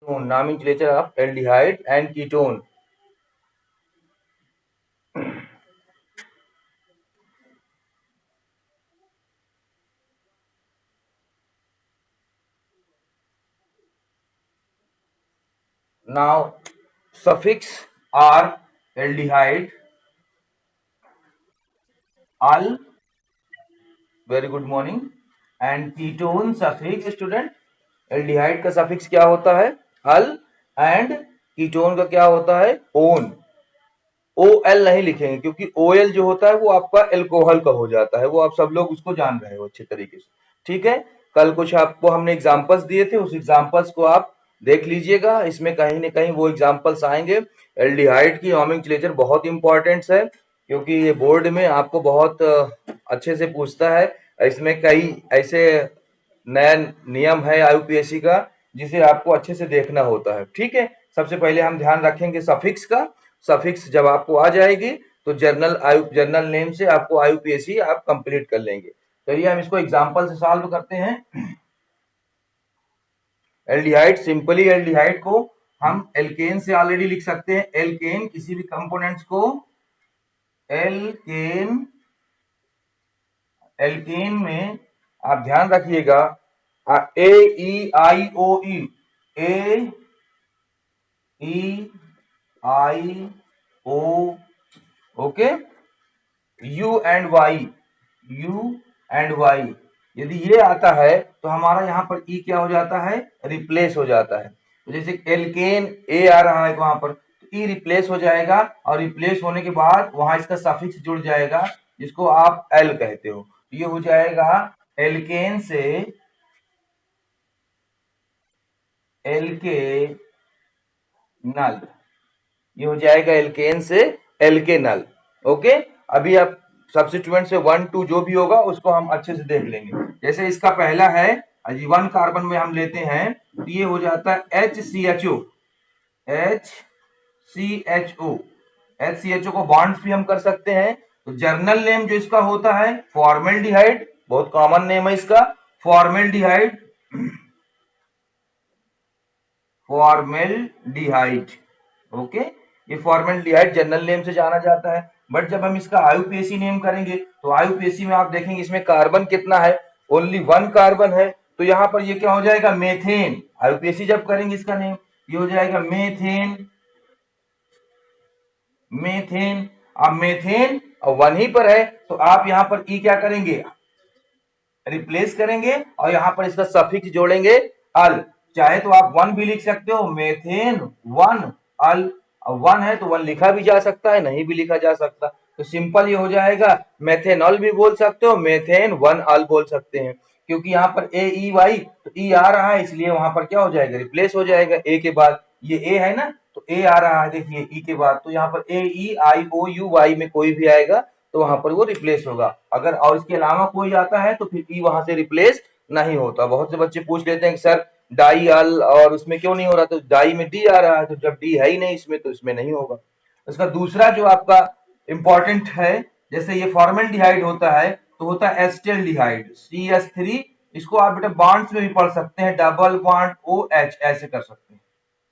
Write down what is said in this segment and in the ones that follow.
Nomenclature of aldehyde and ketone. Now, suffix are aldehyde, al, very good morning, and ketone suffix student. aldehyde का suffix क्या होता है? al, and ketone का क्या होता है? on. ओ एल नहीं लिखेंगे क्योंकि ओ एल जो होता है वो आपका एल्कोहल का हो जाता है, वो आप सब लोग उसको जान रहे हो अच्छे तरीके से। ठीक है, कल कुछ आपको हमने एग्जांपल्स दिए थे, उस एग्जांपल्स को आप देख लीजिएगा, इसमें कहीं ना कहीं वो एग्जांपल्स आएंगे। एल्डिहाइड की नोमेनक्लेचर बहुत इंपॉर्टेंट है क्योंकि ये बोर्ड में आपको बहुत अच्छे से पूछता है। इसमें कई ऐसे नया नियम है आईयूपीएससी का जिसे आपको अच्छे से देखना होता है। ठीक है, सबसे पहले हम ध्यान रखेंगे सफिक्स का। सफिक्स जब आपको आ जाएगी तो जर्नल नेम से आपको आईयूपीएससी आप कंप्लीट कर लेंगे। चलिए हम इसको एग्जांपल से सॉल्व करते हैं। एल्डिहाइड, सिंपली एल्डिहाइड को हम एल्केन से ऑलरेडी लिख सकते हैं। एल्केन किसी भी कंपोनेंट्स को एल्केन, एल्केन में आप ध्यान रखिएगा A E I O E, A E I O, okay, U and Y, U and Y, यदि ये आता है तो हमारा यहाँ पर ई क्या हो जाता है? रिप्लेस हो जाता है। तो जैसे एल्केन ए आ रहा है वहां पर, तो ई रिप्लेस हो जाएगा और रिप्लेस होने के बाद वहां इसका सफिक्स जुड़ जाएगा जिसको आप एल कहते हो। ये हो जाएगा एल्केन से एल्के नल, ये हो जाएगा एल्केन से एल्के नल। ओके, अभी आप सब्स्टिट्यूएंट से 1 2 जो भी होगा उसको हम अच्छे से देख लेंगे। जैसे इसका पहला है 1 कार्बन में हम लेते हैं तो ये हो जाता है HCHO, HCHO, HCHO को बॉन्ड्स भी हम कर सकते हैं। तो जर्नल नेम जो इसका होता है फॉर्मेल्डिहाइड, बहुत कॉमन नेम है इसका, फॉर्मेल्डिहाइड, फॉर्मेल्डिहाइड। ओके, ये फॉर्मेल्डिहाइड जनरल नेम से जाना जाता है। बट जब हम इसका आईयूपीएसी नेम करेंगे तो आईयूपीएसी में आप देखेंगे इसमें कार्बन कितना है? ओनली 1 कार्बन है। तो यहाँ पर ये क्या हो जाएगा? मेथेन। आईयूपीएसी जब करेंगे इसका नेम ये हो जाएगा मेथेन, मेथेन। अब मेथेन 1 ही पर है तो आप यहाँ पर ई क्या करेंगे? रिप्लेस करेंगे और यहाँ पर इसका सफिक्स जोड़ेंगे अल। चाहे तो आप 1 भी लिख सकते हो, मेथेन 1 अल। अब 1 है तो 1 लिखा भी जा सकता है, नहीं भी लिखा जा सकता। तो सिंपल ये हो जाएगा, मेथेनॉल भी बोल सकते हो, मेथेन 1 अल बोल सकते हैं। क्योंकि यहाँ पर ए ई वाई, तो ई आ रहा है इसलिए वहां पर क्या हो जाएगा? रिप्लेस हो जाएगा। ए के बाद ये ए है ना, तो ए आ रहा है देखिए ई के बाद, तो यहाँ पर ए E I O you Y में कोई भी आएगा तो वहां पर वो रिप्लेस होगा। अगर और इसके अलावा कोई आता है तो फिर ई वहां से रिप्लेस नहीं होता। बहुत से बच्चे पूछ लेते हैं कि सर डाई अल और उसमें क्यों नहीं हो रहा? तो डाई में डी आ रहा है, तो जब डी है ही नहीं इसमें तो इसमें नहीं होगा। इसका दूसरा जो आपका इंपॉर्टेंट है, जैसे ये फॉर्मेल्डिहाइड होता है तो होता है एस्टेल्डिहाइड, CH3। इसको आप बेटा बॉन्ड्स में भी पढ़ सकते हैं, डबल बॉन्ड OH ऐसे कर सकते हैं।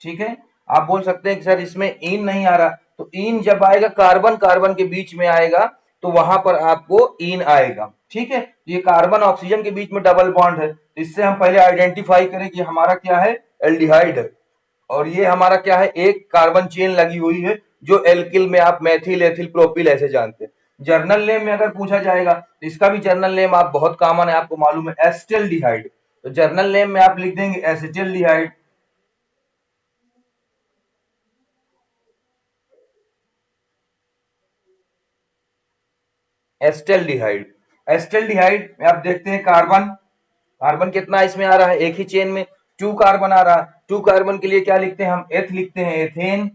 ठीक है, आप बोल सकते हैं कि सर इसमें इन नहीं आ रहा, तो इन जब आएगा कार्बन कार्बन के बीच में आएगा तो वहां पर आपको इन आएगा। ठीक है, ये कार्बन ऑक्सीजन के बीच में डबल बॉन्ड है, तो इससे हम पहले आइडेंटिफाई करें कि हमारा क्या है? एल्डिहाइड है। और ये हमारा क्या है? एक कार्बन चेन लगी हुई है जो एल्किल में आप मेथिल एथिल प्रोपिल ऐसे जानते हैं। जर्नल नेम में अगर पूछा जाएगा तो इसका भी जर्नल नेम आप बहुत कॉमन है, आपको मालूम है, एस्टेल्डिहाइड। तो जर्नल नेम में आप लिख देंगे एसिटिल्डिहाइड। एस्टेल्डिहाइड, एस्टेल्डिहाइड में आप देखते हैं कार्बन, कार्बन कितना इसमें आ रहा है? एक ही चेन में 2 कार्बन आ रहा है। 2 कार्बन के लिए क्या लिखते हैं हम? एथ लिखते हैं, एथेन,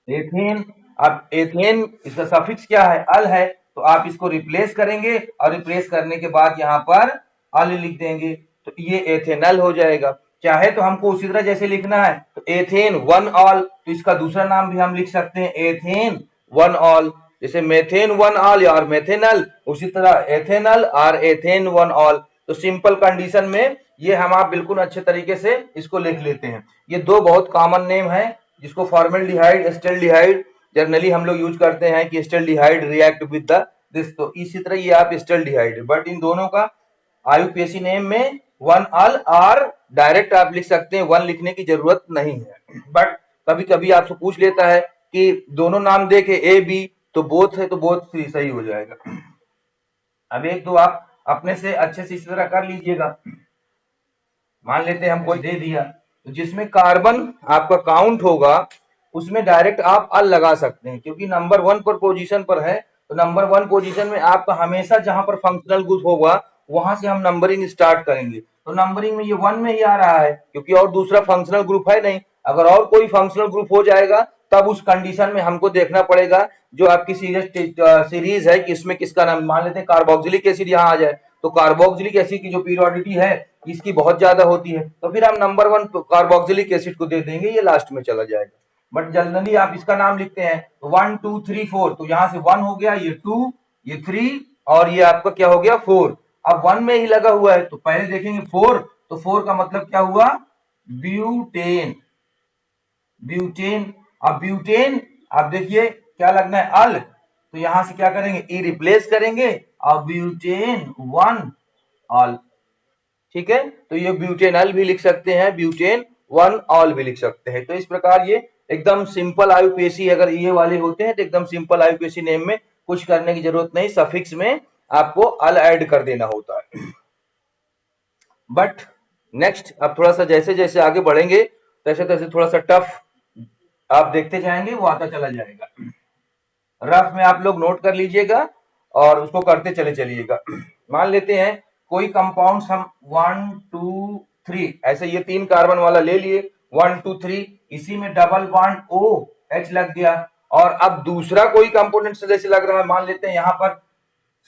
एथेन। अब एथेन इसका सफिक्स क्या है? अल है, तो आप इसको रिप्लेस करेंगे और रिप्लेस करने के बाद यहाँ पर अल लिख देंगे तो ये एथेनल हो जाएगा। चाहे तो हमको उसी तरह जैसे लिखना है तो एथेन 1 ऑल, तो इसका दूसरा नाम भी हम लिख सकते हैं एथेन 1 ऑल। जैसे मेथेन 1 ऑल और मेथेनल, उसी तरह एथेनल और एथेन 1 ऑल। तो सिंपल कंडीशन में ये हम आप बिल्कुल अच्छे तरीके से इसको लिख लेते हैं। ये दो बहुत कॉमन नेम है जिसको फॉर्मल्डिहाइड, एस्टल्डिहाइड जनरली हम लोग यूज करते हैं कि acetaldehyde react with the this, तो इसी तरह ये आप एस्टल्डिहाइड, बट इन दोनों का आईयूपीएसी नेम में वन अल और डायरेक्ट आप लिख सकते हैं, वन लिखने की जरूरत नहीं है। बट कभी कभी आपसे पूछ लेता है कि दोनों नाम देखे ए बी तो बोथ है, तो बोथ सही हो जाएगा। अब एक दो आप अपने से अच्छे से इस तरह कर लीजिएगा। मान लेते हैं हमको दे दिया तो जिसमें कार्बन आपका काउंट होगा उसमें डायरेक्ट आप अल लगा सकते हैं, क्योंकि नंबर 1 पर पोजीशन पर है, तो नंबर 1 पोजीशन में आपका हमेशा जहां पर फंक्शनल ग्रुप होगा वहां से हम नंबरिंग स्टार्ट करेंगे। तो नंबरिंग में ये 1 में ही आ रहा है क्योंकि और दूसरा फंक्शनल ग्रुप है नहीं। अगर और कोई फंक्शनल ग्रुप हो जाएगा तब उस कंडीशन में हमको देखना पड़ेगा जो आपकी सीरीज है कि इसमें किसका नाम, मान लेते हैं कार्बोक्सिलिक एसिड यहाँ आ जाए तो कार्बोक्सिलिक एसिड की जो पीरियोडिटी है इसकी बहुत ज्यादा होती है, तो फिर हम नंबर 1 कार्बोक्सिलिक एसिड को दे देंगे, ये लास्ट में चला जाएगा। बट जनरली आप इसका नाम लिखते हैं तो 1 2 3 4, तो यहाँ से 1 हो गया, ये 2, ये 3 और ये आपका क्या हो गया 4। अब 1 में ही लगा हुआ है तो पहले देखेंगे 4, तो 4 का मतलब क्या हुआ ब्यूटेन, ब्यूटेन। अब ब्यूटेन आप देखिए क्या लगना है अल, तो यहां से क्या करेंगे ई रिप्लेस करेंगे और ब्यूटेन 1 अल, ठीक है। तो ये ब्यूटेनल भी लिख सकते हैं, ब्यूटेन 1 ऑल भी लिख सकते हैं। तो इस प्रकार ये एकदम सिंपल आईयूपीएसी अगर ये वाले होते हैं तो एकदम सिंपल आईयूपीएसी नेम में कुछ करने की जरूरत नहीं, सफिक्स में आपको अल ऐड कर देना होता है। बट नेक्स्ट अब थोड़ा सा जैसे जैसे आगे बढ़ेंगे तैसे तैसे थोड़ा सा टफ आप देखते जाएंगे, वो आता चला जाएगा। रफ में आप लोग नोट कर लीजिएगा और उसको करते चले चलिएगा। मान लेते हैं कोई कंपाउंड हम 1 2 3 ऐसे ये 3 कार्बन वाला ले लिए 1 2 3, इसी में डबल बॉन्ड ओ एच लग गया, और अब दूसरा कोई कंपोनेंट से जैसे लग रहा है, मान लेते हैं यहाँ पर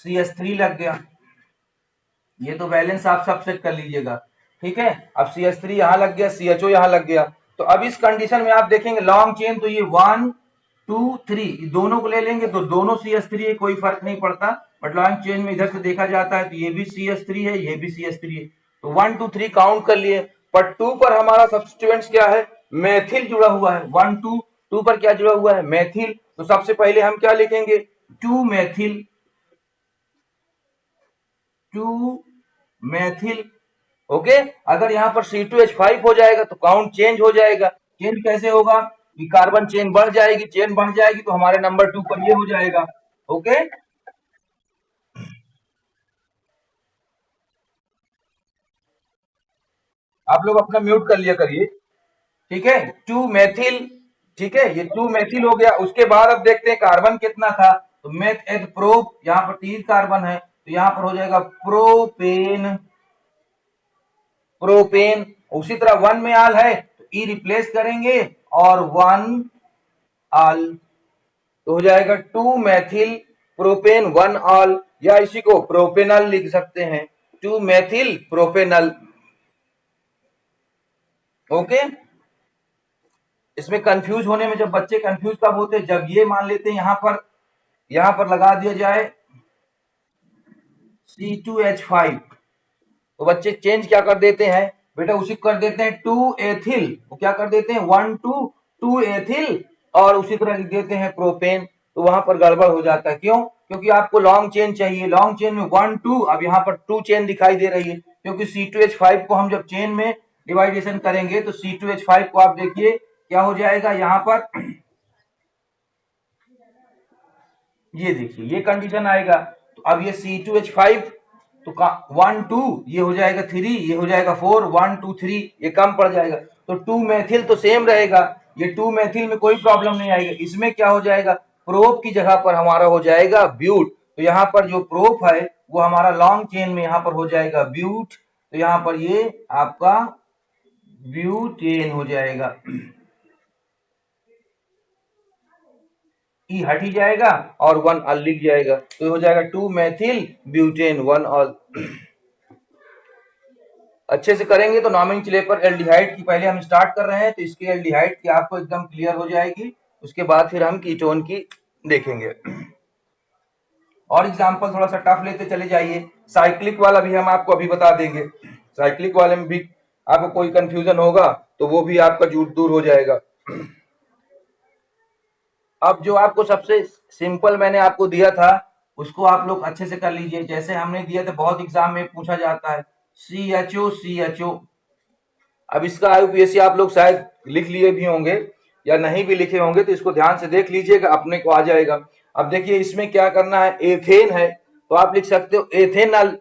CH3 लग गया, ये तो बैलेंस आप सब सेट कर लीजिएगा, ठीक है। अब CH3 यहाँ लग गया, CHO यहाँ लग गया, तो अब इस कंडीशन में आप देखेंगे लॉन्ग चेन, तो ये 1 2 3 दोनों को ले लेंगे तो दोनों CH3 है, कोई फर्क नहीं पड़ता। बट लॉन्ग चेन में इधर से देखा जाता है तो ये भी CH3 है, ये भी CH3 है, तो 1 2 3 काउंट कर लिए। पर 2 पर हमारा सब्स्टिट्यूएंट्स क्या है, मेथिल जुड़ा हुआ है। 1 2 2 पर क्या जुड़ा हुआ है, मेथिल, तो सबसे पहले हम क्या लिखेंगे 2 मेथिल, 2 मेथिल, ओके। अगर यहाँ पर C2H5 हो जाएगा तो काउंट चेंज हो जाएगा। चेंज कैसे होगा कि कार्बन चेन बढ़ जाएगी, चेन बढ़ जाएगी तो हमारे नंबर 2 पर ये हो जाएगा, ओके। आप लोग अपना म्यूट कर लिया करिए, ठीक है। 2 मेथिल, ठीक है, ये 2 मेथिल हो गया। उसके बाद अब देखते हैं कार्बन कितना था, तो मेथ एथ प्रोप, यहाँ पर 3 कार्बन है तो यहाँ पर हो जाएगा प्रोपेन, प्रोपेन। उसी तरह 1 में आल है तो ई रिप्लेस करेंगे और 1 आल, तो हो जाएगा 2 मेथिल प्रोपेन 1 आल, या इसी को प्रोपेनल लिख सकते हैं, 2 मेथिल प्रोपेनल, ओके। इसमें कंफ्यूज होने में, जब बच्चे कंफ्यूज कब होते हैं, जब ये मान लेते हैं यहां पर लगा दिया जाए C2H5 तो बच्चे चेंज क्या कर देते हैं बेटा, उसी कर देते हैं 2 एथिल, वो क्या कर देते हैं 1 2 2 एथिल और उसी तरह लिख देते हैं प्रोपेन, तो वहां पर गड़बड़ हो जाता है। क्यों, क्योंकि आपको लॉन्ग चेन चाहिए, लॉन्ग चेन में 1 2, अब यहाँ पर 2 चेन दिखाई दे रही है क्योंकि C2H5 को हम जब चेन में डिवाइडेशन करेंगे तो C2H5 को आप देखिए क्या हो जाएगा, यहाँ पर ये देखिए ये कंडीशन आएगा, तो अब ये C2H5 तो 1 2 ये हो जाएगा 3, ये हो जाएगा 4, 1 2 3 ये कम पड़ जाएगा, तो 2 मेथिल तो सेम रहेगा, ये 2 मेथिल में कोई प्रॉब्लम नहीं आएगी। इसमें क्या हो जाएगा, प्रोप की जगह पर हमारा हो जाएगा ब्यूट, तो यहाँ पर जो प्रोप है वो हमारा लॉन्ग चेन में यहाँ पर हो जाएगा ब्यूट, तो यहाँ पर ये आपका ब्यूटेन हो जाएगा, ई हट ही जाएगा और 1 अल लिख जाएगा, तो हो जाएगा 2 मेथिल ब्यूटेन 1 अल। अच्छे से करेंगे तो नॉमेनक्लेचर एल्डिहाइड की पहले हम स्टार्ट कर रहे हैं, तो इसकी एल्डिहाइड की आपको एकदम क्लियर हो जाएगी, उसके बाद फिर हम कीटोन की देखेंगे। और एग्जांपल थोड़ा सा टफ लेते चले जाइए। साइक्लिक वाला भी हम आपको अभी बता देंगे, साइक्लिक वाले में भी आपको कोई कंफ्यूजन होगा तो वो भी आपका दूर हो जाएगा। अब जो आपको सबसे सिंपल मैंने आपको दिया था उसको आप लोग अच्छे से कर लीजिए। जैसे हमने दिया था, बहुत एग्जाम में पूछा जाता है CHO। अब इसका यूपीएससी आप लोग शायद लिख लिए भी होंगे या नहीं भी लिखे होंगे, तो इसको ध्यान से देख लीजिएगा, अपने को आ जाएगा। अब देखिए इसमें क्या करना है, एथेन है तो आप लिख सकते हो एथेनल,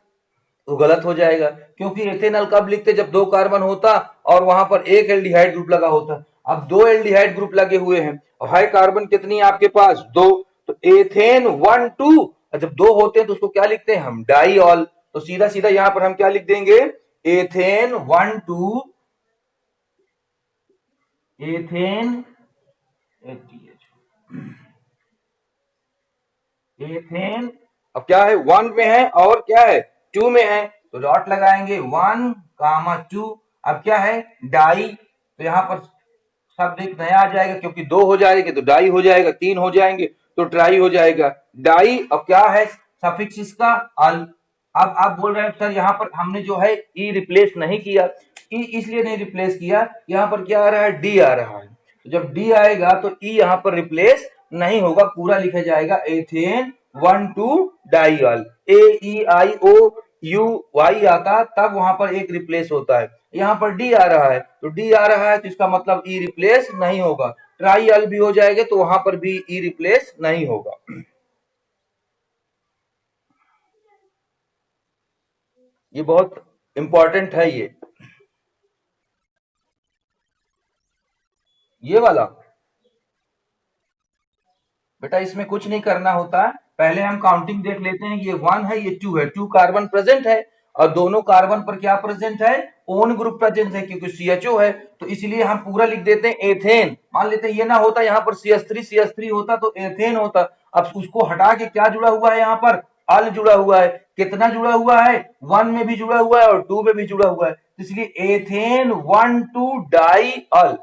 तो गलत हो जाएगा क्योंकि एथेनल कब लिखते, जब 2 कार्बन होता और वहां पर एक एल्डिहाइड ग्रुप लगा होता। अब 2 एल्डिहाइड ग्रुप लगे हुए हैं और हाई कार्बन कितनी है आपके पास, 2, तो एथेन 1 2, और जब 2 होते हैं तो उसको क्या लिखते हैं हम, डाईऑल। तो सीधा सीधा यहां पर हम क्या लिख देंगे, एथेन 1 2 एथेन एथेन। अब क्या है, 1 में है और क्या है 2 में है, तो डॉट लगाएंगे 1, 2। अब क्या है, डाई, तो यहाँ पर शब्द एक नया आ जाएगा क्योंकि 2 हो जाएंगे तो डाई हो जाएगा, 3 हो जाएंगे तो ट्राई हो जाएगा, डाई। अब क्या है सफिक्स इसका अल। अब आप बोल रहे हैं सर यहाँ पर हमने जो है ई रिप्लेस नहीं किया, ई इसलिए नहीं रिप्लेस किया, यहाँ पर क्या आ रहा है, डी आ रहा है। तो जब डी आएगा तो ई यहाँ पर रिप्लेस नहीं होगा, पूरा लिखा जाएगा एथेन 1 2 डाईऑल। AEIOUY आता तब वहां पर एक रिप्लेस होता है, यहाँ पर डी आ रहा है तो डी आ रहा है तो इसका मतलब ई रिप्लेस नहीं होगा। ट्राईऑल भी हो जाएगा तो वहां पर भी ई रिप्लेस नहीं होगा। ये बहुत इंपॉर्टेंट है ये वाला। बेटा इसमें कुछ नहीं करना होता, पहले हम काउंटिंग देख लेते हैं, ये 1 है ये 2 है, 2 कार्बन प्रेजेंट है और दोनों कार्बन पर क्या प्रेजेंट है, ओन ग्रुप प्रेजेंट है क्योंकि CHO है, तो इसलिए हम पूरा लिख देते हैं एथेन। मान लेते हैं ये ना होता, यहाँ पर CH3 होता तो एथेन होता। अब उसको हटा के क्या जुड़ा हुआ है, यहाँ पर अल जुड़ा हुआ है। कितना जुड़ा हुआ है, 1 में भी जुड़ा हुआ है और 2 में भी जुड़ा हुआ है, इसलिए एथेन 1 2 डाई अल।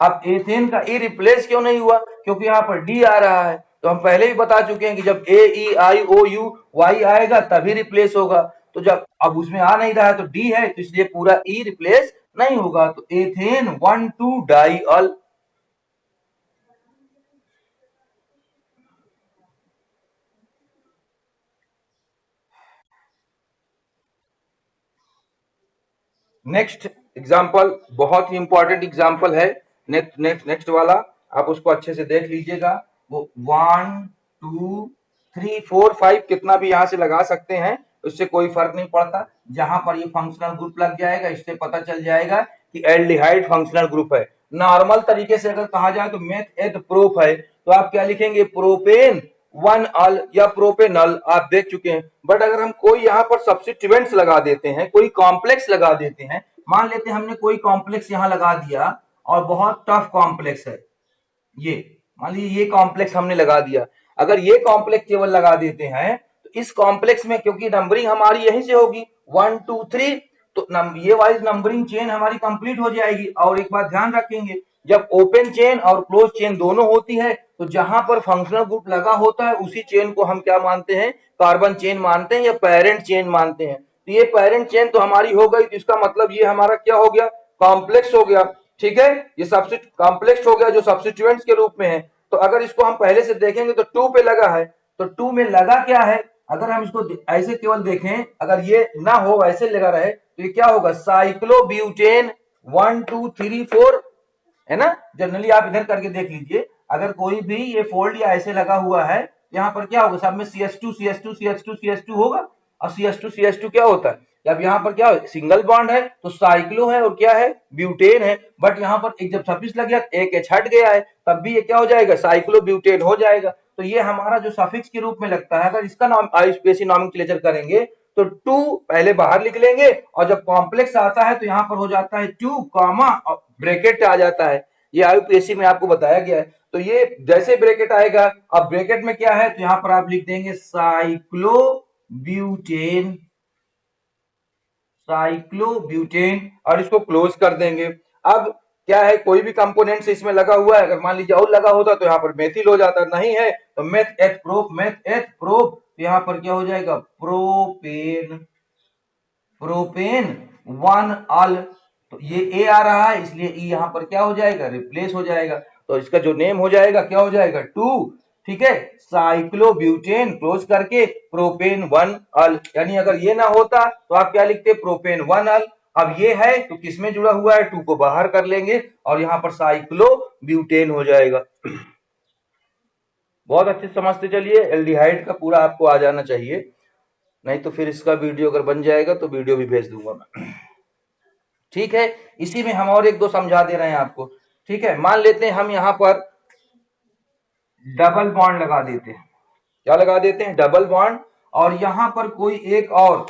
अब एथेन का ई रिप्लेस क्यों नहीं हुआ, क्योंकि यहाँ पर डी आ रहा है, तो हम पहले ही बता चुके हैं कि जब AEIOUY आएगा तभी रिप्लेस होगा। तो जब अब उसमें आ नहीं रहा है तो डी है, तो इसलिए पूरा ई रिप्लेस नहीं होगा, तो एथेन 1 2 डाईऑल। नेक्स्ट एग्जाम्पल बहुत ही इंपॉर्टेंट एग्जाम्पल है, नेक्स्ट वाला आप उसको अच्छे से देख लीजिएगा। वो 1 2 3 4 5 कितना भी यहाँ से लगा सकते हैं, उससे कोई फर्क नहीं पड़ता। जहां पर ये फंक्शनल ग्रुप लग जाएगा इससे पता चल जाएगा कि एल्डिहाइड फंक्शनल ग्रुप है। नॉर्मल तरीके से अगर कहा जाए तो मेथ एथ प्रोप है, तो आप क्या लिखेंगे, प्रोपेन 1 अल या प्रोपेनल, आप देख चुके हैं। बट अगर हम कोई यहाँ पर सब्स्टिट्यूएंट्स लगा देते हैं, कोई कॉम्प्लेक्स लगा देते हैं, मान लेते हैं हमने कोई कॉम्प्लेक्स यहाँ लगा दिया और बहुत टफ कॉम्प्लेक्स है ये, मान लीजिए ये कॉम्प्लेक्स हमने लगा दिया, अगर ये कॉम्प्लेक्स केवल लगा देते हैं तो इस कॉम्प्लेक्स में क्योंकि नंबरिंग हमारी यहीं से होगी 1 2 3, तो ये वाइज नंबरिंग चेन हमारी कंप्लीट हो जाएगी। और एक बात ध्यान रखेंगे, जब ओपन चेन और क्लोज चेन दोनों होती है तो जहां पर फंक्शनल ग्रुप लगा होता है उसी चेन को हम क्या मानते हैं, कार्बन चेन मानते हैं या पेरेंट चेन मानते हैं। तो ये पेरेंट चेन तो हमारी हो गई, तो इसका मतलब ये हमारा क्या हो गया, कॉम्प्लेक्स हो गया। ठीक है, ये कॉम्प्लेक्स हो गया जो सब्स्टिट्यूएंट्स के रूप में है। तो अगर इसको हम पहले से देखेंगे तो 2 पे लगा है, तो 2 में लगा क्या है, अगर हम इसको ऐसे केवल देखें, अगर ये ना हो ऐसे लगा रहे तो ये क्या होगा, साइक्लोब्यूटेन 1 2 3 4, है ना। जनरली आप इधर करके देख लीजिए, अगर कोई भी ये फोल्ड या ऐसे लगा हुआ है, यहाँ पर क्या होगा, सब में CH2 होगा। और CH2 क्या होता है, जब यहाँ पर क्या है सिंगल बॉन्ड है तो साइक्लो है और क्या है, ब्यूटेन है। बट यहाँ पर एक जब सफिक्स लग गया, एक एच हट गया है, तब भी ये क्या हो जाएगा, साइक्लो ब्यूटेन हो जाएगा। तो ये हमारा जो सफिक्स के रूप में लगता है, अगर इसका नाम आईयूपीएसी नॉमेनक्लेचर करेंगे तो 2 पहले बाहर लिख लेंगे और जब कॉम्प्लेक्स आता है तो यहाँ पर हो जाता है 2 कॉमा और ब्रैकेट आ जाता है। ये आईयूपीएसी में आपको बताया गया है। तो ये जैसे ब्रैकेट आएगा, अब ब्रैकेट में क्या है तो यहाँ पर आप लिख देंगे साइक्लोब्यूटेन और इसको क्लोज कर देंगे। अब क्या है, कोई भी कंपोनेंट इसमें लगा हुआ है, अगर मान लीजिए और लगा होता तो यहाँ पर मेथिल हो जाता, नहीं है तो मेथ एथ प्रोप तो यहाँ पर क्या हो जाएगा, प्रोपेन, प्रोपेन 1 अल। तो ये ए आ रहा है इसलिए ई यहाँ पर क्या हो जाएगा, रिप्लेस हो जाएगा। तो इसका जो नेम हो जाएगा क्या हो जाएगा, 2, ठीक है, साइक्लोब्यूटेन क्लोज करके प्रोपेन 1 अल। यानी अगर ये ना होता तो आप क्या लिखते, प्रोपेन 1 अल। अब ये है तो किसमें जुड़ा हुआ है, 2 को बाहर कर लेंगे और यहाँ पर साइक्लोब्यूटेन हो जाएगा। बहुत अच्छे से समझते चलिए, एल्डिहाइड का पूरा आपको आ जाना चाहिए, नहीं तो फिर इसका वीडियो अगर बन जाएगा तो वीडियो भी भेज दूंगा मैं। ठीक है, इसी में हम और एक दो समझा दे रहे हैं आपको। ठीक है, मान लेते हैं हम यहाँ पर डबल बॉन्ड लगा देते हैं, क्या लगा देते हैं, डबल बॉन्ड, और यहाँ पर कोई एक और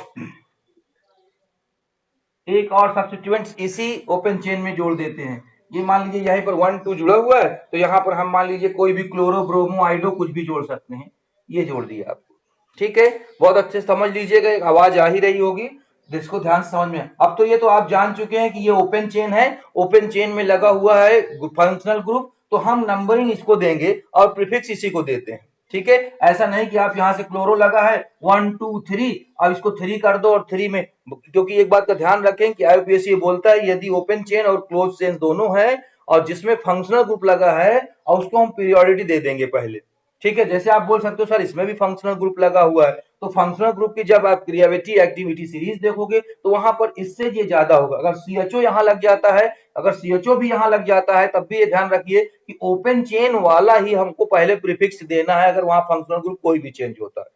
सब्स्टिट्यूएंट्स इसी ओपन चेन में जोड़ देते हैं। ये मान लीजिए यहीं पर 1 2 जुड़ा हुआ है, तो यहाँ पर हम मान लीजिए कोई भी क्लोरो ब्रोमो आइडो कुछ भी जोड़ सकते हैं, ये जोड़ दिया आपको। ठीक है, बहुत अच्छे से समझ लीजिएगा, एक आवाज आ ही रही होगी, जिसको ध्यान से समझ में। अब तो ये तो आप जान चुके हैं कि ये ओपन चेन है, ओपन चेन में लगा हुआ है फंक्शनल ग्रुप, तो हम नंबरिंग इसको देंगे और प्रीफिक्स इसी को देते हैं। ठीक है, ऐसा नहीं कि आप यहाँ से क्लोरो लगा है 1 2 3, अब इसको 3 कर दो और 3 में, क्योंकि एक बात का ध्यान रखें कि आईयूपीएसी बोलता है यदि ओपन चेन और क्लोज चेन दोनों है और जिसमें फंक्शनल ग्रुप लगा है और उसको हम पीरियोडिटी दे देंगे पहले। ठीक है, जैसे आप बोल सकते हो सर इसमें भी फंक्शनल ग्रुप लगा हुआ है, तो फंक्शनल ग्रुप की जब आप क्रिएटिविटी एक्टिविटी सीरीज देखोगे तो वहां पर इससे ये ज्यादा होगा। अगर सीएचओ यहाँ लग जाता है, अगर सीएचओ भी यहाँ लग जाता है, तब भी ये ध्यान रखिए कि ओपन चेन वाला ही हमको पहले प्रीफिक्स देना है अगर वहां फंक्शनल ग्रुप कोई भी चेंज होता है।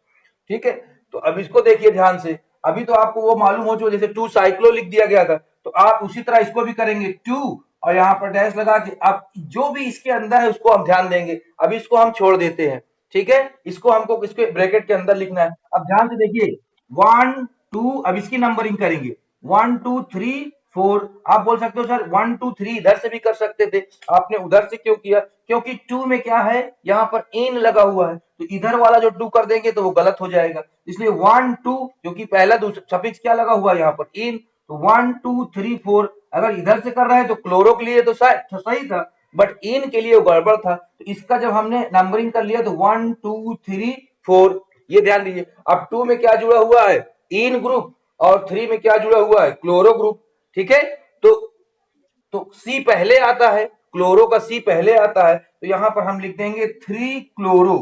ठीक है, तो अब इसको देखिए ध्यान से, अभी तो आपको वो मालूम हो जो जैसे 2 साइक्लो लिख दिया गया था, तो आप उसी तरह इसको भी करेंगे 2 और यहाँ पर डैश लगा के अब जो भी इसके अंदर है उसको हम ध्यान देंगे। अभी इसको हम छोड़ देते हैं, ठीक है, इसको हमको इसके ब्रैकेट के अंदर लिखना है। अब ध्यान से देखिए 1 2, अब इसकी नंबरिंग करेंगे 1 2 3 4। आप बोल सकते हो सर 1 2 3 इधर से भी कर सकते थे, आपने उधर से क्यों किया, क्योंकि 2 में क्या है, यहाँ पर इन लगा हुआ है, तो इधर वाला जो 2 कर देंगे तो वो गलत हो जाएगा, इसलिए 1 2, क्योंकि पहला सफिक्स क्या लगा हुआ है यहाँ पर इन, तो 1 2 3 4। अगर इधर से कर रहे हैं तो क्लोरो के लिए तो सही था, बट इन के लिए वो गड़बड़ था, तो इसका जब हमने नंबरिंग कर लिया तो 1 2 3 4, ये ध्यान दीजिए। अब 2 में क्या जुड़ा हुआ है, इन ग्रुप, और 3 में क्या जुड़ा हुआ है, क्लोरो ग्रुप। ठीक है, तो सी पहले आता है, क्लोरो का सी पहले आता है, तो यहां पर हम लिख देंगे 3 क्लोरो,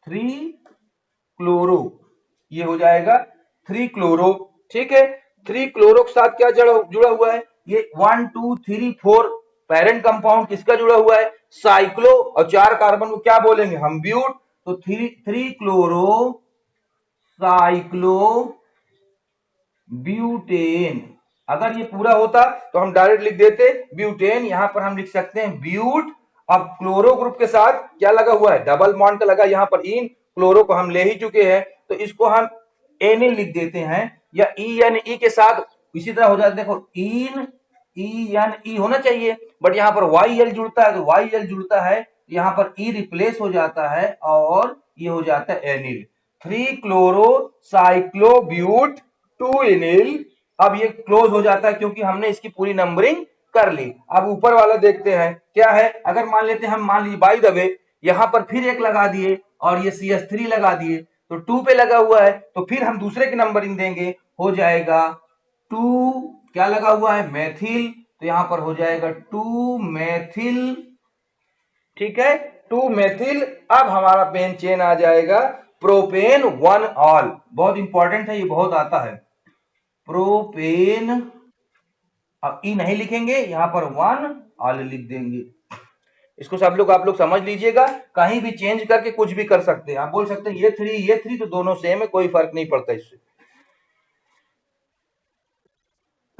3 क्लोरो, ये हो जाएगा 3 क्लोरो। ठीक है, 3 क्लोरो के साथ क्या जुड़ा हुआ है, ये 1 2 3 4 पेरेंट कंपाउंड किसका जुड़ा हुआ है, साइक्लो, और 4 कार्बन को क्या बोलेंगे हम, ब्यूट, तो 3 क्लोरो साइक्लो ब्यूटेन। अगर ये पूरा होता तो हम डायरेक्ट लिख देते ब्यूटेन, यहां पर हम लिख सकते हैं ब्यूट। अब क्लोरो ग्रुप के साथ क्या लगा हुआ है, डबल बॉन्ड का लगा यहाँ पर इन, क्लोरो को हम ले ही चुके हैं, तो इसको हम एनिल लिख देते हैं, या ई एन ई के साथ इसी तरह हो जाता है। देखो इन ई एन ई होना चाहिए, बट यहाँ पर वाई एल जुड़ता है, तो वाई एल जुड़ता है, यहाँ पर ई रिप्लेस हो जाता है और ये हो जाता है एनिल, 3 क्लोरो साइक्लोब्यूट 2 एनिल। अब ये क्लोज हो जाता है क्योंकि हमने इसकी पूरी नंबरिंग कर ली। अब ऊपर वाला देखते हैं क्या है, अगर मान लेते हैं हम, मान लीजिए बाय द वे यहां पर फिर एक लगा दिए और ये CH3 लगा दिए, तो 2 पे लगा हुआ है, तो फिर हम दूसरे की नंबरिंग देंगे, हो जाएगा 2, क्या लगा हुआ है, मैथिल, तो यहां पर हो जाएगा 2 मैथिल। ठीक है, 2 मैथिल। अब हमारा पेन चेन आ जाएगा प्रोपेन 1 ऑल, बहुत इंपॉर्टेंट है, ये बहुत आता है, प्रोपेन, अब ई नहीं लिखेंगे, यहां पर 1 ऑल लिख देंगे। इसको सब लोग आप लोग समझ लीजिएगा, कहीं भी चेंज करके कुछ भी कर सकते हैं। आप बोल सकते हैं ये 3 तो दोनों सेम है, कोई फर्क नहीं पड़ता इससे।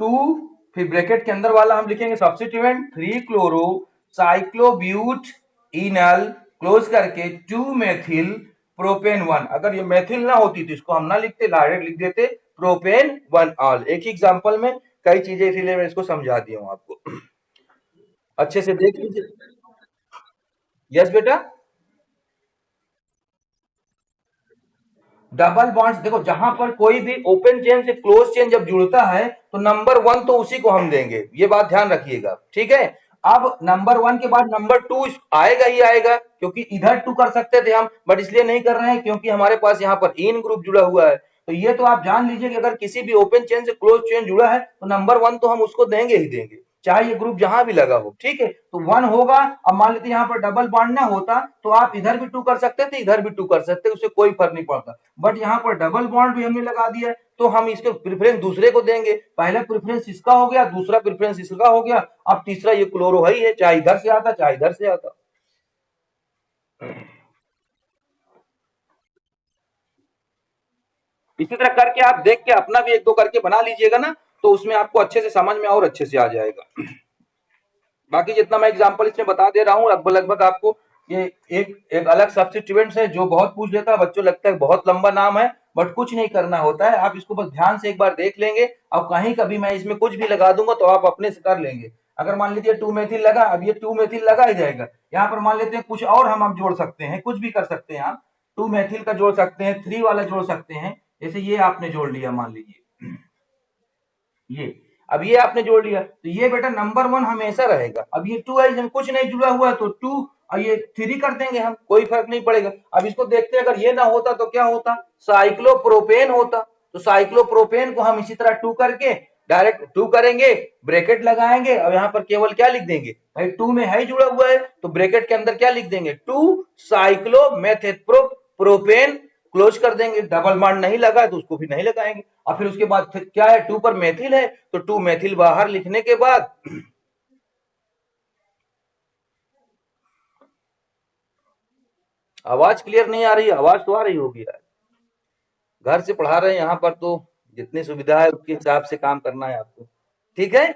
2, फिर ब्रैकेट के अंदर वाला हम लिखेंगे सब्स्टिट्यूएंट 3 क्लोरो साइक्लोब्यूट इनल, क्लोज करके 2 मेथिल प्रोपेन 1। अगर ये मेथिल ना होती तो इसको हम ना लिखते, डायरेक्ट लिख देते प्रोपेन 1 ऑल। एक ही एग्जांपल में कई चीजें, इसीलिए मैं इसको समझा दिया हूं आपको, अच्छे से देख लीजिए। यस बेटा, डबल बॉन्ड्स देखो, जहां पर कोई भी ओपन चेन से क्लोज चेन जब जुड़ता है तो नंबर 1 तो उसी को हम देंगे, ये बात ध्यान रखिएगा। ठीक है, अब नंबर 1 के बाद नंबर 2 आएगा ही आएगा, क्योंकि इधर 2 कर सकते थे हम, बट इसलिए नहीं कर रहे हैं क्योंकि हमारे पास यहाँ पर इन ग्रुप जुड़ा हुआ है। तो ये तो आप जान लीजिए कि अगर किसी भी ओपन चेन से क्लोज चेन जुड़ा है तो नंबर 1 तो हम उसको देंगे ही देंगे, चाहे ये ग्रुप जहां भी लगा हो। ठीक है, तो 1 होगा। अब मान लेते यहाँ पर डबल बॉन्ड ना होता तो आप इधर भी 2 कर सकते थे, इधर भी 2 कर सकते, उससे कोई फर्क नहीं पड़ता। बट यहाँ पर डबल बॉन्ड भी हमने लगा दिया है, तो हम इसके प्रेफरेंस दूसरे को देंगे। पहला प्रेफरेंस इसका हो गया, दूसरा प्रेफरेंस इसका हो गया, अब तीसरा ये क्लोरो ही है, चाहे इधर से आता चाहे इधर से आता। इसी तरह करके आप देख के अपना भी एक दो करके बना लीजिएगा ना, तो उसमें आपको अच्छे से समझ में और अच्छे से आ जाएगा। बाकी जितना मैं एग्जांपल इसमें बता दे रहा हूँ लगभग लगभग आपको, ये एक अलग सब्स्टिट्यूएंट्स है जो बहुत पूछ लेता है बच्चों, लगता है बहुत लंबा नाम है, बट कुछ नहीं करना होता है, आप इसको बस ध्यान से एक बार देख लेंगे। अब कहीं कभी मैं इसमें कुछ भी लगा दूंगा तो आप अपने से कर लेंगे। अगर मान लीजिए 2 मेथिल लगा, अब ये 2 मेथिल लगा ही जाएगा। यहाँ पर मान लेते हैं कुछ और हम जोड़ सकते हैं, कुछ भी कर सकते हैं आप। 2 मेथिल का जोड़ सकते हैं, 3 वाला जोड़ सकते हैं, जैसे ये आपने जोड़ लिया मान लीजिए ये, अब ये आपने जोड़ लिया तो ये बेटा नंबर 1 हमेशा रहेगा। अब ये 2 है, इसमें कुछ नहीं जुड़ा हुआ है तो 2 और ये 3 कर देंगे हम, कोई फर्क नहीं पड़ेगा। अब इसको देखते हैं, अगर ये ना होता तो क्या होता, साइक्लोप्रोपेन होता। तो साइक्लोप्रोपेन को हम इसी तरह 2 करके डायरेक्ट 2 करेंगे, ब्रैकेट लगाएंगे और यहाँ पर केवल क्या लिख देंगे, भाई 2 में है ही जुड़ा हुआ है तो ब्रैकेट के अंदर क्या लिख देंगे, 2 साइक्लोमेथेप्रोपेन, क्लोज कर देंगे। डबल बॉन्ड नहीं लगा है तो उसको भी नहीं लगाएंगे। और फिर उसके बाद फिर क्या है, 2 पर मेथिल है तो 2 मेथिल बाहर लिखने के बाद आवाज क्लियर नहीं आ रही है, आवाज तो आ रही होगी यार, घर से पढ़ा रहे हैं यहाँ पर तो जितनी सुविधा है उसके हिसाब से काम करना है आपको। ठीक है,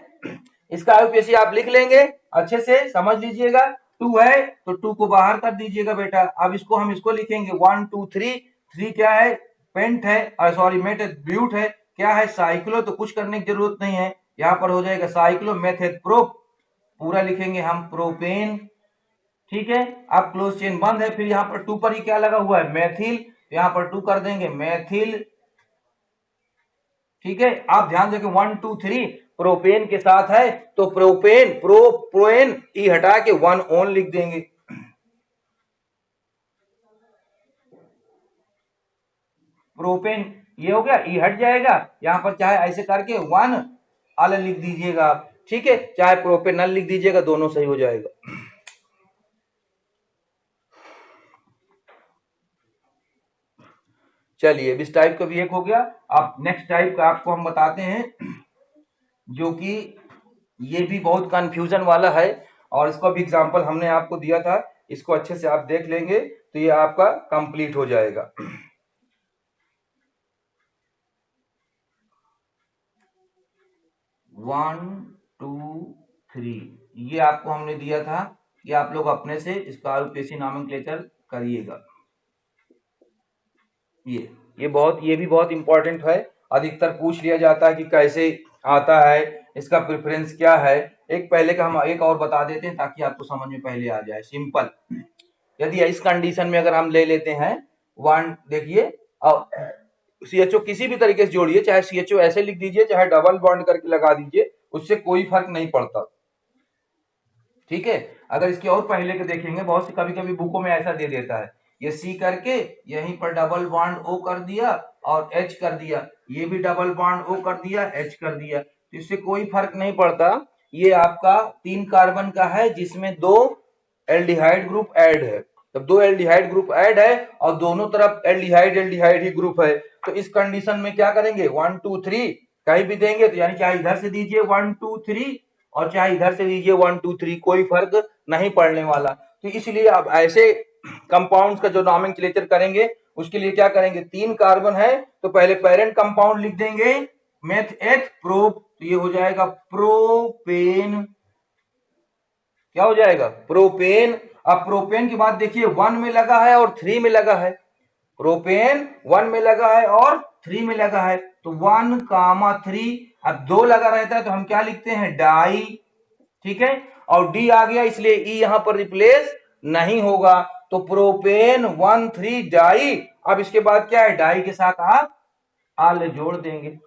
इसका यूपीएससी आप लिख लेंगे, अच्छे से समझ लीजिएगा। 2 है तो 2 को बाहर कर दीजिएगा बेटा। अब इसको हम इसको लिखेंगे 1 2 3, 3 क्या है, पेंट है, सॉरी मेट ब्यूट है, क्या है साइक्लो, तो कुछ करने की जरूरत नहीं है, यहाँ पर हो जाएगा साइक्लो मेथेड प्रो, पूरा लिखेंगे हम प्रोपेन। ठीक है, अब क्लोज चेन बंद है, फिर यहाँ पर 2 पर ही क्या लगा हुआ है, मेथिल, यहाँ पर 2 कर देंगे मेथिल। ठीक है, आप ध्यान दें 1 2 3 प्रोपेन के साथ है तो प्रोपेन प्रोपेन ई हटा के 1 ओन लिख देंगे। प्रोपेन ये हो गया, ई हट जाएगा, यहां पर चाहे ऐसे करके 1 अल लिख दीजिएगा आप। ठीक है, चाहे प्रोपेनल लिख दीजिएगा, दोनों सही हो जाएगा। चलिए इस टाइप का भी एक हो गया। अब नेक्स्ट टाइप का आपको हम बताते हैं, जो कि ये भी बहुत कंफ्यूजन वाला है, और इसका भी एग्जांपल हमने आपको दिया था, इसको अच्छे से आप देख लेंगे तो ये आपका कंप्लीट हो जाएगा। 1 2 3 ये आपको हमने दिया था, ये आप लोग अपने से इसका यूपीएससी नॉमेनक्लेचर करिएगा। ये भी बहुत इंपॉर्टेंट है, अधिकतर पूछ लिया जाता है कि कैसे आता है, इसका प्रेफरेंस क्या है। एक पहले का हम एक और बता देते हैं ताकि आपको समझ में पहले आ जाए, सिंपल। यदि इस कंडीशन में अगर हम ले लेते हैं 1, देखिए CHO किसी भी तरीके से जोड़िए, चाहे CHO ऐसे लिख दीजिए चाहे डबल बॉन्ड करके लगा दीजिए, उससे कोई फर्क नहीं पड़ता। ठीक है, अगर इसके और पहले के देखेंगे, बहुत सी कभी कभी बुकों में ऐसा दे देता है, ये सी करके यहीं पर डबल बॉन्ड ओ कर दिया और एच कर दिया, ये भी डबल बॉन्ड ओ कर दिया, एच कर दिया, तो इससे कोई फर्क नहीं पड़ता। ये आपका 3 कार्बन का है जिसमें 2 एल्डिहाइड ग्रुप ऐड है। जब 2 एल्डिहाइड ग्रुप ऐड है और दोनों तरफ एल्डिहाइड एल्डिहाइड ही ग्रुप है, तो इस कंडीशन में क्या करेंगे, 1 2 3 कहीं भी देंगे तो यानी चाहे इधर से दीजिए 1 2 3 और चाहे इधर से दीजिए 1 2 3, कोई फर्क नहीं पड़ने वाला। तो इसलिए आप ऐसे कंपाउंड्स का जो नॉमेनक्लेचर करेंगे उसके लिए क्या करेंगे, 3 कार्बन है तो पहले पेरेंट कंपाउंड लिख देंगे मेथ एथ प्रोप, तो ये हो जाएगा प्रोपेन। क्या हो जाएगा, प्रोपेन। अब प्रोपेन के बाद देखिए 1 में लगा है और 3 में लगा है, प्रोपेन 1 में लगा है और 3 में लगा है, तो 1 कामा 3। अब 2 लगा रहता है तो हम क्या लिखते हैं, डाई। ठीक है, और डी आ गया इसलिए ई यहां पर रिप्लेस नहीं होगा, तो प्रोपेन 1 3 डाई। अब इसके बाद क्या है, डाई के साथ आप आल जोड़ देंगे।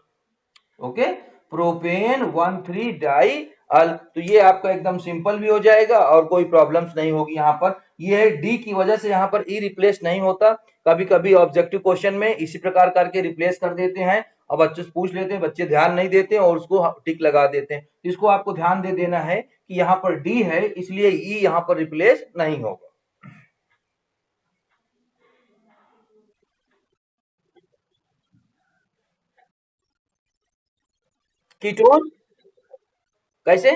ओके, प्रोपेन 1 3 डाई अल, तो ये आपका एकदम सिंपल भी हो जाएगा और कोई प्रॉब्लम्स नहीं होगी यहाँ पर। ये है डी की वजह से यहाँ पर ई रिप्लेस नहीं होता। कभी कभी ऑब्जेक्टिव क्वेश्चन में इसी प्रकार करके रिप्लेस कर देते हैं और बच्चे से पूछ लेते हैं, बच्चे ध्यान नहीं देते और उसको टिक लगा देते हैं। इसको आपको ध्यान दे देना है कि यहाँ पर डी है इसलिए ई यहाँ पर रिप्लेस नहीं होगा। कीटोन कैसे?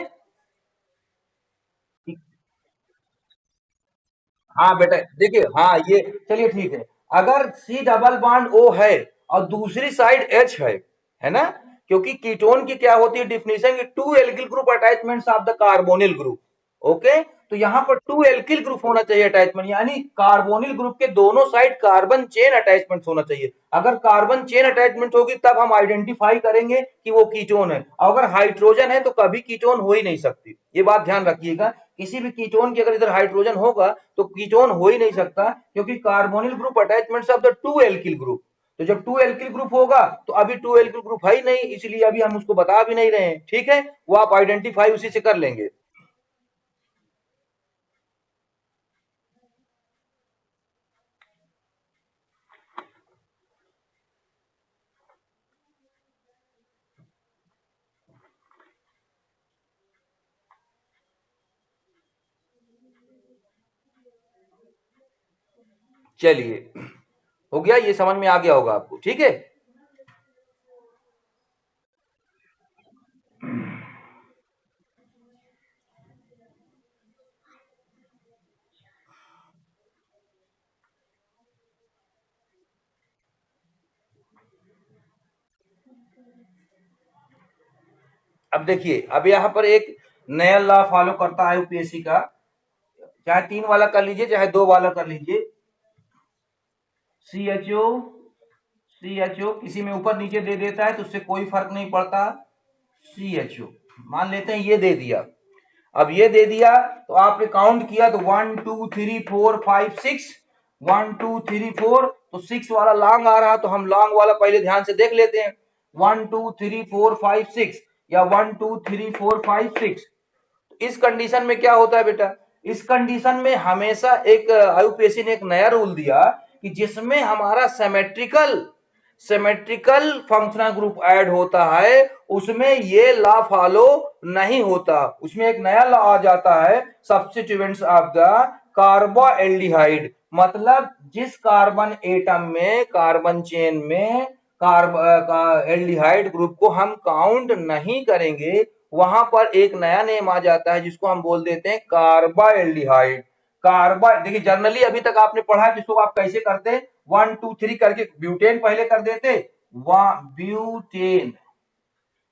हाँ बेटा देखिए, हाँ ये चलिए ठीक है। अगर सी डबल बॉन्ड ओ है और दूसरी साइड एच है ना, क्योंकि कीटोन की क्या होती है डिफिनेशन की two alkyl group attachments of the carbonyl group. Okay, तो यहाँ पर टू एल्किल ग्रुप होना चाहिए अटैचमेंट, यानी कार्बोनिल ग्रुप के दोनों साइड कार्बन चेन अटैचमेंट होना चाहिए। अगर कार्बन चेन अटैचमेंट होगी तब हम आइडेंटिफाई करेंगे कि वो कीटोन है। अगर हाइड्रोजन है तो कभी कीटोन हो ही नहीं सकती, ये बात ध्यान रखिएगा। किसी भी कीटोन की अगर इधर हाइड्रोजन होगा तो कीटोन हो ही नहीं सकता, क्योंकि carbonyl group attachments of the two alkyl group. तो जब टू एल्किल ग्रुप होगा तो अभी टू एल्किल ग्रुप है ही नहीं, इसलिए अभी हम उसको बता भी नहीं रहे हैं। ठीक है, वो आप आइडेंटिफाई उसी से कर लेंगे। चलिए, हो गया, ये समझ में आ गया होगा आपको। ठीक है, अब देखिए, अब यहाँ पर एक नया लॉ फॉलो करता है यूपीएससी का, चाहे 3 वाला कर लीजिए चाहे 2 वाला कर लीजिए। C H O, C H O किसी में ऊपर नीचे दे देता है तो उससे कोई फर्क नहीं पड़ता। सी एच ओ मान लेते हैं ये दे दिया। अब ये दे दिया तो आपने काउंट किया तो 1 2 3 4 5 6, 1 2 3 4, तो 6 वाला लॉन्ग आ रहा तो हम लॉन्ग वाला पहले ध्यान से देख लेते हैं। 1 2 3 4 5 6 या 1 2 3 4 5 6। इस कंडीशन में क्या होता है बेटा, इस कंडीशन में हमेशा एक आईयूपीएससी ने एक नया रूल दिया कि जिसमें हमारा सिमेट्रिकल फंक्शनल ग्रुप ऐड होता है उसमें ये लॉ फॉलो नहीं होता। उसमें एक नया लॉ आ जाता है, सब्स्टिट्यूएंट्स ऑफ द कार्बोएल्डिहाइड, मतलब जिस कार्बन एटम में कार्बन चेन में एल्डिहाइड ग्रुप को हम काउंट नहीं करेंगे, वहां पर एक नया नेम आ जाता है जिसको हम बोल देते हैं कार्बाएल्डिहाइड। कार्बा देखिए, जनरली अभी तक आपने पढ़ा है जिसको आप कैसे करते, 1 2 3 करके ब्यूटेन पहले कर देते, ब्यूटेन।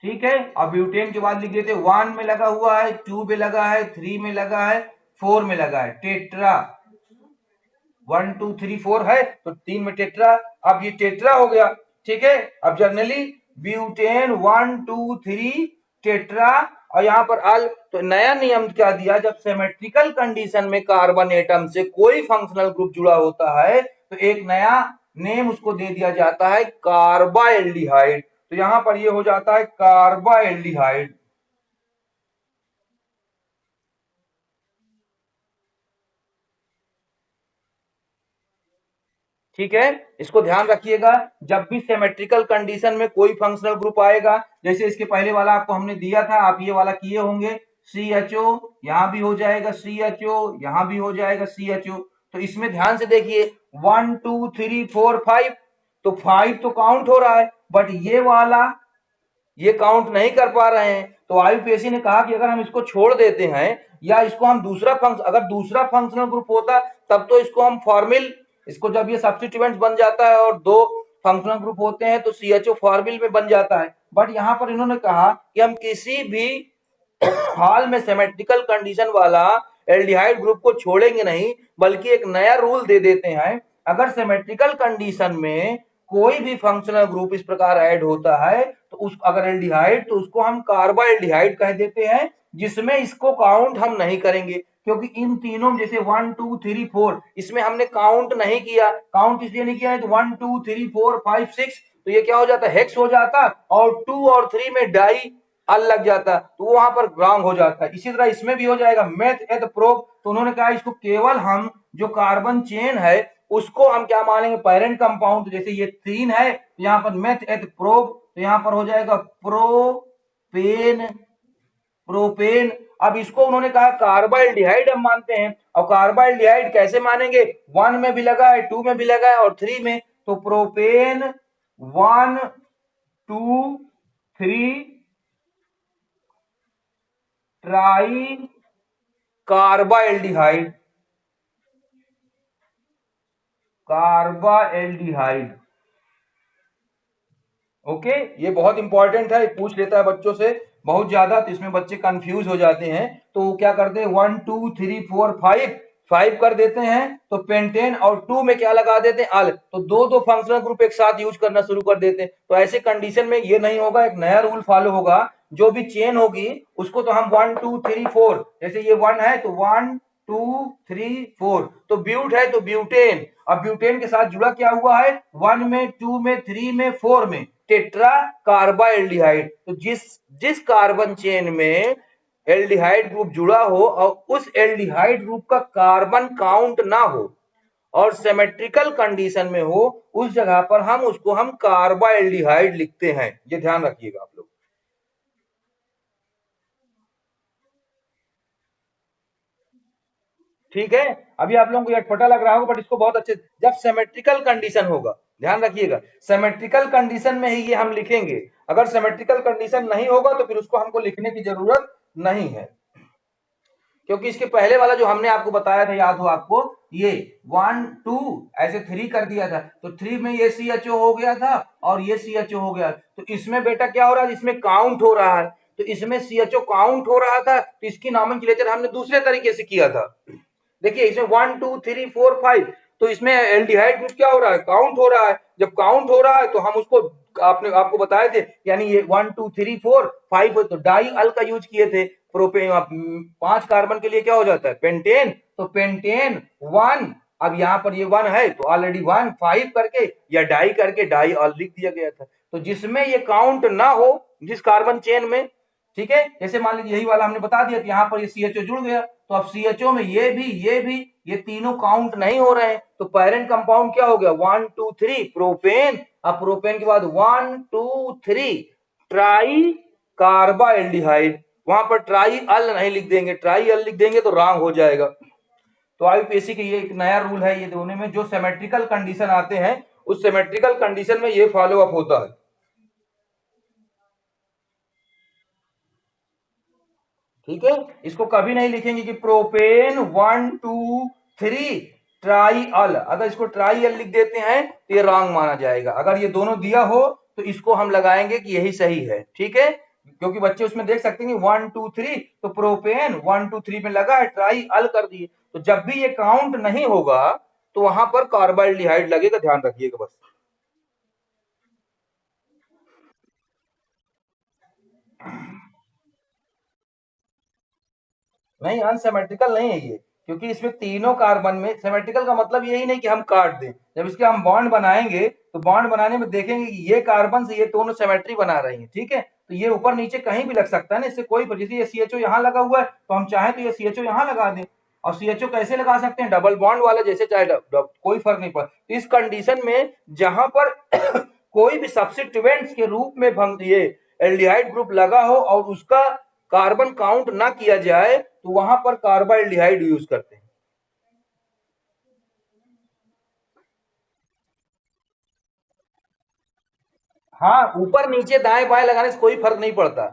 ठीक है, अब ब्यूटेन के बाद लिख देते 1 में लगा हुआ है, 2 में लगा है, 3 में लगा है, 4 में लगा है, टेट्रा। 1 2 3 4 है तो 3 में टेट्रा, अब ये टेट्रा हो गया। ठीक है, अब जनरली ब्यूटेन 1 2 3 टेट्रा, और यहाँ पर अल, तो नया नियम क्या दिया, जब सिमेट्रिकल कंडीशन में कार्बन एटम से कोई फंक्शनल ग्रुप जुड़ा होता है तो एक नया नेम उसको दे दिया जाता है कार्बाएल्डिहाइड। तो यहाँ पर ये हो जाता है कार्बाएल्डिहाइड। ठीक है, इसको ध्यान रखिएगा। जब भी सिमेट्रिकल कंडीशन में कोई फंक्शनल ग्रुप आएगा, जैसे इसके पहले वाला आपको हमने दिया था, आप ये वाला किए होंगे, सी एच ओ, यहां भी हो जाएगा सी एच ओ, यहां भी हो जाएगा सी एच ओ। तो इसमें ध्यान से देखिए 1 2 3 4 5, तो 5 तो काउंट हो रहा है, बट ये वाला ये काउंट नहीं कर पा रहे हैं। तो आईयूपीएससी ने कहा कि अगर हम इसको छोड़ देते हैं या इसको हम दूसरा फंक्शन, अगर दूसरा फंक्शनल ग्रुप होता तब तो इसको हम फॉर्मिल, इसको जब ये सब्स्टिट्यूएंट्स बन जाता है और दो फंक्शनल ग्रुप होते हैं तो सीएचओ फॉर्मिल में बन जाता है। बट यहाँ पर इन्होंने कहा कि हम किसी भी हाल में सिमेट्रिकल कंडीशन वाला एल्डिहाइड ग्रुप को छोड़ेंगे नहीं, बल्कि एक नया रूल दे देते हैं, अगर सिमेट्रिकल कंडीशन में कोई भी फंक्शनल ग्रुप इस प्रकार ऐड होता है तो उस अगर एल्डिहाइड तो उसको हम कार्बाएल्डिहाइड कह देते हैं, जिसमें इसको काउंट हम नहीं करेंगे, क्योंकि इन तीनों जैसे 1 2 3 4 इसमें हमने काउंट नहीं किया। काउंट इसलिए नहीं किया है तो 1 2 3 4 5 6 तो ये क्या हो जाता है, हेक्स हो जाता, और 2 और 3 में डाई अल लग जाता तो वहां पर रॉन्ग हो जाता है। इसी तरह इसमें भी हो जाएगा मेथ एथ प्रोब, तो उन्होंने कहा इसको केवल हम जो कार्बन चेन है उसको हम क्या मानेंगे, पेरेंट कंपाउंड। जैसे ये 3 है तो यहाँ पर मेथ एथ प्रोब, तो यहाँ पर हो जाएगा प्रोपेन, प्रोपेन। अब इसको उन्होंने कहा कार्बाल्डिहाइड हम मानते हैं, और कार्बाल्डिहाइड कैसे मानेंगे, 1 में भी लगा है, 2 में भी लगा है और 3 में, तो propane 1 2 3 try carbaldehyde, carbaldehyde. Okay, ये बहुत इंपॉर्टेंट है, पूछ लेता है बच्चों से बहुत ज्यादा, तो इसमें बच्चे कंफ्यूज हो जाते हैं। तो वो क्या करते हैं 1 2 3 4 5 कर देते हैं, तो पेंटेन और 2 में क्या लगा देते हैं अल, तो दो दो फंक्शनल ग्रुप एक साथ यूज करना शुरू कर देते हैं। तो ऐसे कंडीशन में ये नहीं होगा, एक नया रूल फॉलो होगा, जो भी चेन होगी उसको तो हम 1 2 3 4, जैसे ये 1 है तो 1 2 3 4, तो ब्यूट है तो ब्यूटेन। अब ब्यूटेन के साथ जुड़ा क्या हुआ है 1 में 2 में 3 में 4 में टेट्रा कार्बाल्डिहाइड। तो जिस जिस कार्बन चेन में एल्डिहाइड ग्रुप जुड़ा हो और उस एल्डिहाइड ग्रुप का कार्बन काउंट ना हो और सिमेट्रिकल कंडीशन में हो, उस जगह पर हम कार्बाल्डिहाइड लिखते हैं। ये ध्यान रखिएगा आप लोग। ठीक है, अभी आप लोगों को अटपटा लग रहा होगा, बट इसको बहुत अच्छे, जब सिमेट्रिकल कंडीशन होगा, ध्यान रखिएगा, सिमेट्रिकल कंडीशन में ही ये हम लिखेंगे। अगर सिमेट्रिकल कंडीशन नहीं होगा तो फिर उसको हमको लिखने की जरूरत नहीं है, क्योंकि इसके पहले वाला जो हमने आपको बताया था, याद हो आपको, ये 1 2 ऐसे 3 कर दिया था, तो 3 में ये CHO हो गया था और ये CHO हो गया, तो इसमें बेटा क्या हो रहा है, इसमें काउंट हो रहा है, तो इसमें CHO काउंट हो रहा था, तो इसकी नॉमेनक्लेचर हमने दूसरे तरीके से किया था। देखिए इसमें 1 2 3 4 5, तो इसमें एल्डिहाइड ग्रुप क्या हो रहा है, काउंट हो रहा है। जब काउंट हो रहा है तो हम उसको आपको बताए थे, यानी ये 1 2 3 4 5 तो डाई अल का यूज किए थे। प्रोपेन 5 कार्बन के लिए क्या हो जाता है पेंटेन, तो पेंटेन 1, अब यहाँ पर ये 1 है तो ऑलरेडी 1 5 करके या डाई करके डाई अल लिख दिया गया था। तो जिसमें ये काउंट ना हो, जिस कार्बन चेन में, ठीक है, जैसे मान लीजिए यही वाला हमने बता दिया कि यहाँ पर ये CHO जुड़ गया, तो अब CHO में ये भी ये तीनों काउंट नहीं हो रहे हैं, तो पेरेंट कंपाउंड क्या हो गया 1 2 3 प्रोपेन। अब प्रोपेन के बाद 1 2 3 ट्राई कार्बाल्डिहाइड, वहां पर ट्राई अल नहीं लिख देंगे, ट्राई अल लिख देंगे तो रॉन्ग हो जाएगा। तो IUPAC के ये एक नया रूल है, ये दोनों में जो सिमेट्रिकल कंडीशन आते हैं उस सिमेट्रिकल कंडीशन में ये फॉलो अप होता है। ठीक है, इसको कभी नहीं लिखेंगे कि प्रोपेन 1 2 3 ट्राई अल, अगर इसको ट्राई अल लिख देते हैं तो ये रॉन्ग माना जाएगा। अगर ये दोनों दिया हो तो इसको हम लगाएंगे कि यही सही है। ठीक है, क्योंकि बच्चे उसमें देख सकते हैं 1 2 3, तो प्रोपेन 1 2 3 में लगा है, ट्राई अल कर दिए, तो जब भी ये काउंट नहीं होगा तो वहां पर कार्बाल्डिहाइड लगेगा, ध्यान रखिएगा बस। नहीं, अनसिमेट्रिकल नहीं है ये, क्योंकि इसमें तीनों कार्बन में, सिमेट्रिकल का मतलब यही नहीं कि हम काट दें, जब इसके हम बॉन्ड बनाएंगे तो बॉन्ड बनाने में देखेंगे कि ये कार्बन से ये दोनों सिमेट्री बना रही है। ठीक है, तो ये ऊपर नीचे कहीं भी लग सकता है ना, इससे कोई, जैसे ये CHO यहाँ लगा हुआ है तो हम चाहें तो ये CHO यहाँ लगा दें, और CHO कैसे लगा सकते हैं, डबल बॉन्ड वाला, जैसे चाहे कोई फर्क नहीं पड़ता। तो इस कंडीशन में जहां पर कोई भी सब्स्टिट्यूएंट्स के रूप में ये एल्डिहाइड ग्रुप लगा हो और उसका कार्बन काउंट ना किया जाए, तो वहां पर कार्बाल्डिहाइड यूज करते हैं। हाँ, ऊपर नीचे दाएं बाएं लगाने से कोई फर्क नहीं पड़ता,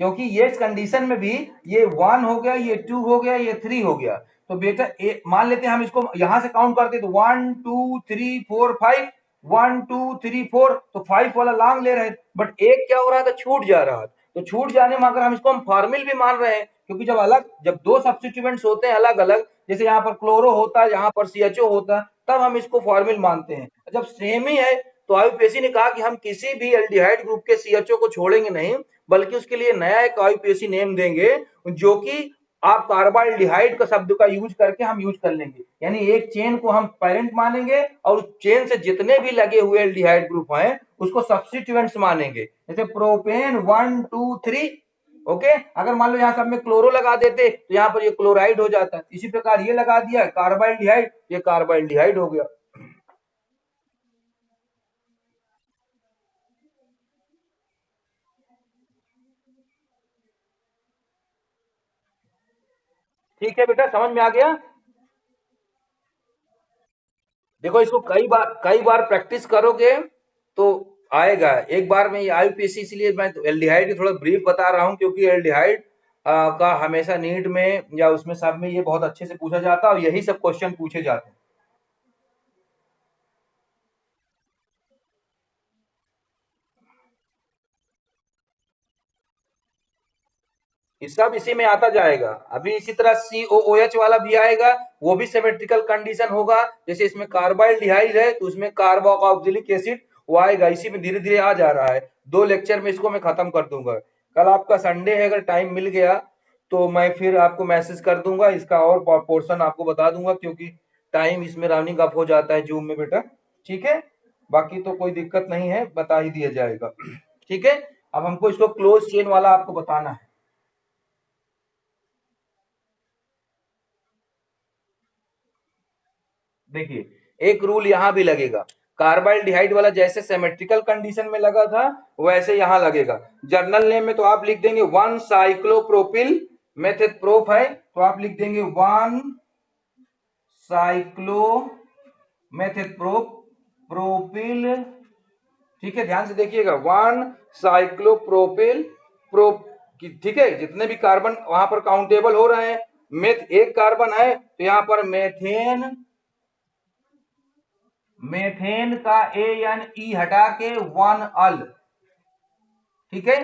क्योंकि ये कंडीशन में भी ये 1 हो गया, ये 2 हो गया, ये 3 हो गया, तो बेटा मान लेते हैं हम इसको यहां से काउंट करते तो 1 2 3 4 5, 1 2 3 4, तो 5 वाला लॉन्ग ले रहे, बट एक क्या हो रहा था, छूट जा रहा, तो छूट जाने में अगर हम इसको हम फॉर्मिल भी मान रहे हैं, क्योंकि जब दो सब्स्टिट्यूएंट्स होते हैं अलग अलग, जैसे यहाँ पर क्लोरो होता है, यहाँ पर CHO होता है, तब हम इसको फॉर्मिल मानते हैं। जब सेम ही है तो IUPAC ने कहा कि हम किसी भी एल्डिहाइड ग्रुप के CHO को छोड़ेंगे नहीं, बल्कि उसके लिए नया एक IUPAC नेम देंगे, जो कि आप कार्बाल्डिहाइड का शब्द का यूज करके हम यूज कर लेंगे, यानी एक चेन को हम पेरेंट मानेंगे और उस चेन से जितने भी लगे हुए एल्डिहाइड ग्रुप हैं उसको सब्स्टिट्यूएंट्स मानेंगे। जैसे प्रोपेन 1 2 3 ओके, अगर मान लो यहाँ सब में क्लोरो लगा देते तो यहाँ पर ये क्लोराइड हो जाता। इसी प्रकार ये लगा दिया कार्बाइल्डिहाइड, ये कार्बाइल्डिहाइड हो गया। ठीक है बेटा, समझ में आ गया। देखो इसको कई बार प्रैक्टिस करोगे तो आएगा। एक बार में ये आईयूपीएससी, इसलिए मैं एल्डिहाइड की थोड़ा ब्रीफ बता रहा हूँ, क्योंकि एल्डिहाइड का हमेशा नीट में या उसमें सब में ये बहुत अच्छे से पूछा जाता है और यही सब क्वेश्चन पूछे जाते हैं। ये सब इसी में आता जाएगा। अभी इसी तरह COOH वाला भी आएगा, वो भी सिमेट्रिकल कंडीशन होगा। जैसे इसमें कार्बाइल्डिहाइड है तो उसमें कार्बोक्सिलिक एसिड वो आएगा। इसी में धीरे धीरे आ जा रहा है। 2 लेक्चर में इसको मैं खत्म कर दूंगा। कल आपका संडे है, अगर टाइम मिल गया तो मैं फिर आपको मैसेज कर दूंगा, इसका और पोर्शन आपको बता दूंगा, क्योंकि टाइम इसमें रनिंग अप हो जाता है जूम में बेटा। ठीक है, बाकी तो कोई दिक्कत नहीं है, बता ही दिया जाएगा। ठीक है, अब हमको इसको क्लोज चेन वाला आपको बताना है। देखिए एक रूल यहां भी लगेगा। कार्बाइल्डिहाइड वाला जैसे सिमेट्रिकल कंडीशन में लगा था वैसे यहां लगेगा। जर्नल नेम में तो आप लिख देंगे 1 साइक्लोप्रोपिल मेथड प्रोप है तो आप लिख देंगे 1 साइक्लो मेथड प्रोप प्रोपिल। ठीक है, ध्यान से देखिएगा 1 साइक्लोप्रोपिल प्रोप। ठीक है, जितने भी कार्बन वहां पर काउंटेबल हो रहे हैं। मेथ एक कार्बन है तो यहां पर मेथेन, मेथेन का ANE हटा के 1 अल। ठीक है,